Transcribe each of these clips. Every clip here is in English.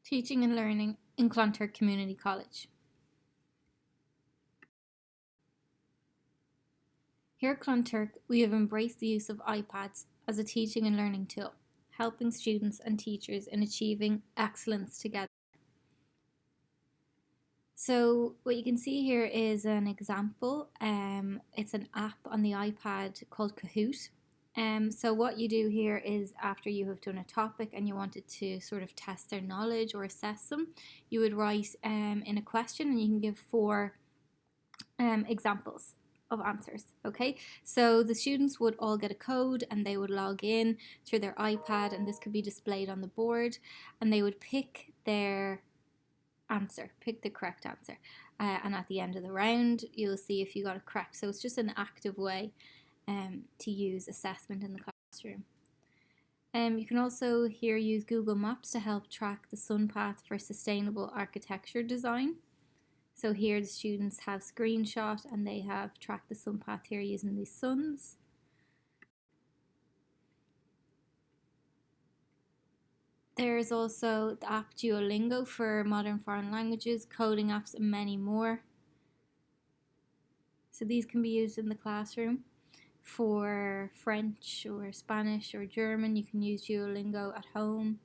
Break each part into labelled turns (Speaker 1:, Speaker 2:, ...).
Speaker 1: Teaching and Learning in Clonturk Community College. Here at Clonturk, we have embraced the use of iPads as a teaching and learning tool, helping students and teachers in achieving excellence together. So what you can see here is an example. It's an app on the iPad called Kahoot. So what you do here is after you have done a topic and you wanted to sort of test their knowledge or assess them, you would write in a question and you can give 4 examples of answers. Okay, so the students would all get a code and they would log in through their iPad, and this could be displayed on the board, and they would pick their answer, pick the correct answer, and at the end of the round you'll see if you got it correct. So it's just an active way to use assessment in the classroom. You can also here use Google Maps to help track the sun path for sustainable architecture design. So here the students have screenshot and they have tracked the sun path here using these suns. There is also the app Duolingo for modern foreign languages, coding apps, and many more. So these can be used in the classroom. For French or Spanish or German, you can use Duolingo at home.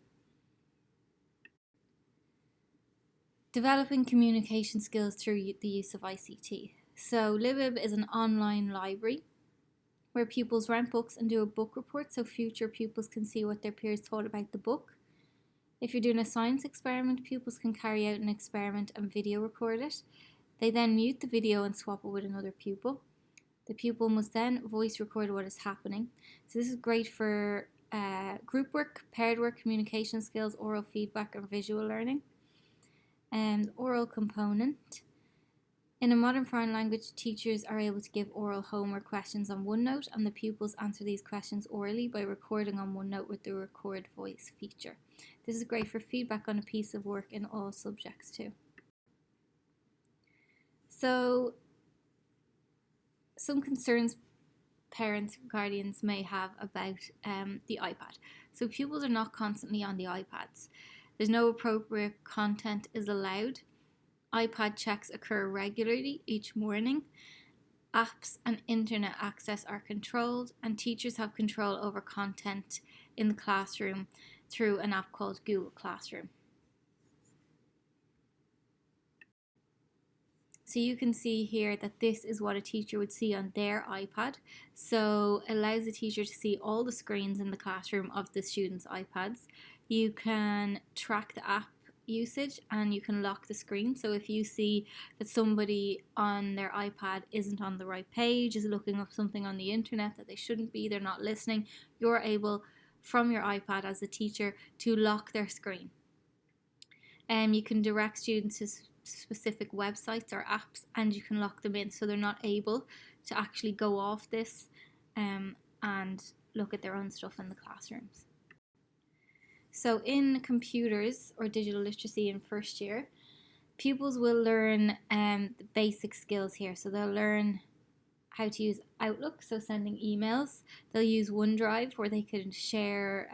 Speaker 1: Developing communication skills through the use of ICT. So Livib is an online library where pupils rent books and do a book report so future pupils can see what their peers thought about the book. If you're doing a science experiment, pupils can carry out an experiment and video record it. They then mute the video and swap it with another pupil. The pupil must then voice record what is happening. So this is great for group work, paired work, communication skills, oral feedback, and visual learning. And oral component. In a modern foreign language, teachers are able to give oral homework questions on OneNote, and the pupils answer these questions orally by recording on OneNote with the record voice feature. This is great for feedback on a piece of work in all subjects too. So, some concerns parents or guardians may have about the iPad. So pupils are not constantly on the iPads. There's no appropriate content is allowed. iPad checks occur regularly each morning. Apps and internet access are controlled, and teachers have control over content in the classroom through an app called Google Classroom. So you can see here that this is what a teacher would see on their iPad. So it allows the teacher to see all the screens in the classroom of the students' iPads. You can track the app usage and you can lock the screen. So if you see that somebody on their iPad isn't on the right page, is looking up something on the internet that they shouldn't be, they're not listening, you're able from your iPad as a teacher to lock their screen. You can direct students to specific websites or apps, and you can lock them in so they're not able to actually go off this and look at their own stuff in the classrooms. So in computers or digital literacy in first year, pupils will learn the basic skills here. So they'll learn how to use Outlook, so sending emails. They'll use OneDrive where they can share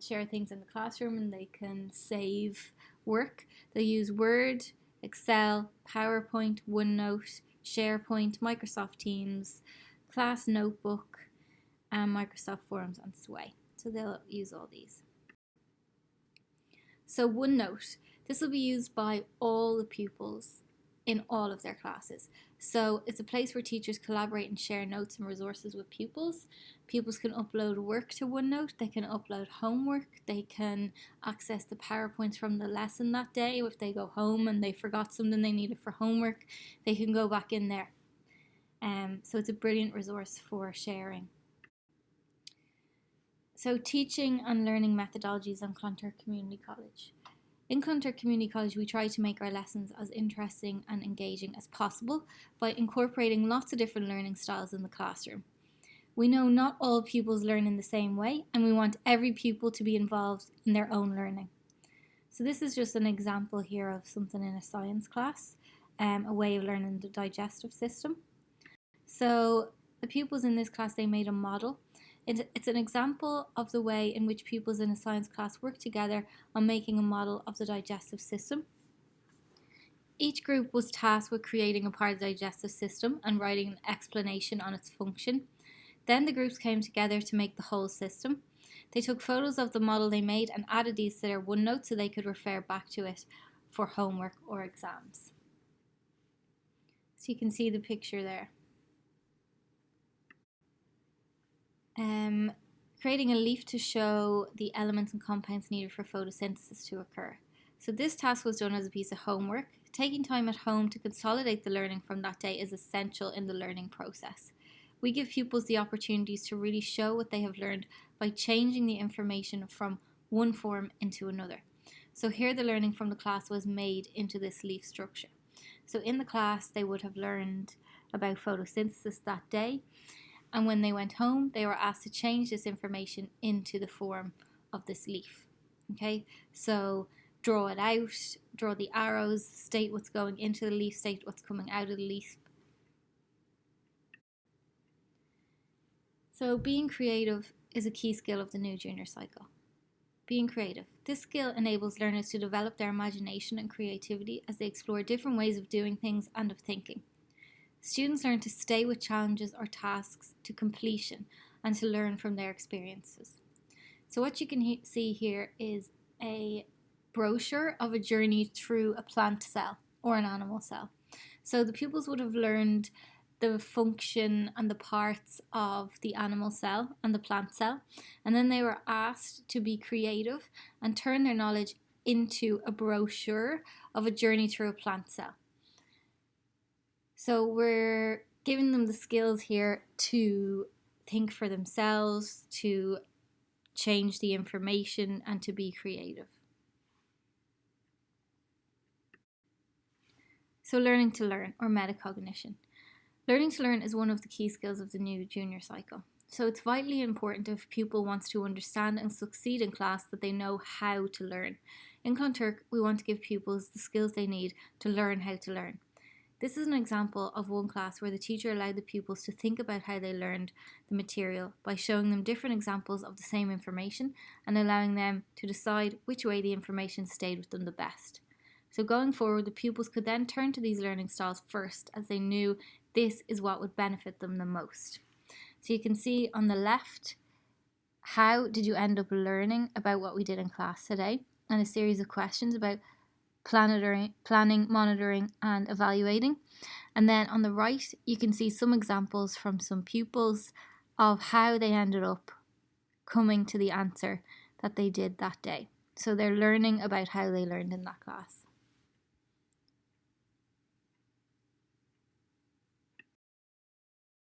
Speaker 1: things in the classroom and they can save work. They'll use Word, Excel, PowerPoint, OneNote, SharePoint, Microsoft Teams, Class Notebook, and Microsoft Forms and Sway. So they'll use all these. So OneNote, this will be used by all the pupils in all of their classes. So it's a place where teachers collaborate and share notes and resources with pupils. Pupils can upload work to OneNote, they can upload homework, they can access the PowerPoints from the lesson that day. If they go home and they forgot something they needed for homework, they can go back in there. So it's a brilliant resource for sharing. So teaching and learning methodologies on Clonturk Community College. In Clonturk Community College, we try to make our lessons as interesting and engaging as possible by incorporating lots of different learning styles in the classroom. We know not all pupils learn in the same way, and we want every pupil to be involved in their own learning. So this is just an example here of something in a science class, a way of learning the digestive system. So the pupils in this class, they made a model. It's an example of the way in which pupils in a science class work together on making a model of the digestive system. Each group was tasked with creating a part of the digestive system and writing an explanation on its function. Then the groups came together to make the whole system. They took photos of the model they made and added these to their OneNote so they could refer back to it for homework or exams. So you can see the picture there. Creating a leaf to show the elements and compounds needed for photosynthesis to occur. So this task was done as a piece of homework. Taking time at home to consolidate the learning from that day is essential in the learning process. We give pupils the opportunities to really show what they have learned by changing the information from one form into another. So here the learning from the class was made into this leaf structure. So in the class they would have learned about photosynthesis that day, and when they went home they were asked to change this information into the form of this leaf. Okay, so draw it out, draw the arrows, state what's going into the leaf, state what's coming out of the leaf. So being creative is a key skill of the new junior cycle. Being creative. This skill enables learners to develop their imagination and creativity as they explore different ways of doing things and of thinking. Students learn to stay with challenges or tasks to completion and to learn from their experiences. So what you can see here is a brochure of a journey through a plant cell or an animal cell. So the pupils would have learned the function and the parts of the animal cell and the plant cell, and then they were asked to be creative and turn their knowledge into a brochure of a journey through a plant cell. So we're giving them the skills here to think for themselves, to change the information, and to be creative. So learning to learn, or metacognition. Learning to learn is one of the key skills of the new junior cycle. So it's vitally important if a pupil wants to understand and succeed in class that they know how to learn. In Clonturk, we want to give pupils the skills they need to learn how to learn. This is an example of one class where the teacher allowed the pupils to think about how they learned the material by showing them different examples of the same information and allowing them to decide which way the information stayed with them the best. So going forward, the pupils could then turn to these learning styles first, as they knew this is what would benefit them the most. So you can see on the left, how did you end up learning about what we did in class today, and a series of questions about planning, monitoring and evaluating. And then on the right, you can see some examples from some pupils of how they ended up coming to the answer that they did that day. So they're learning about how they learned in that class.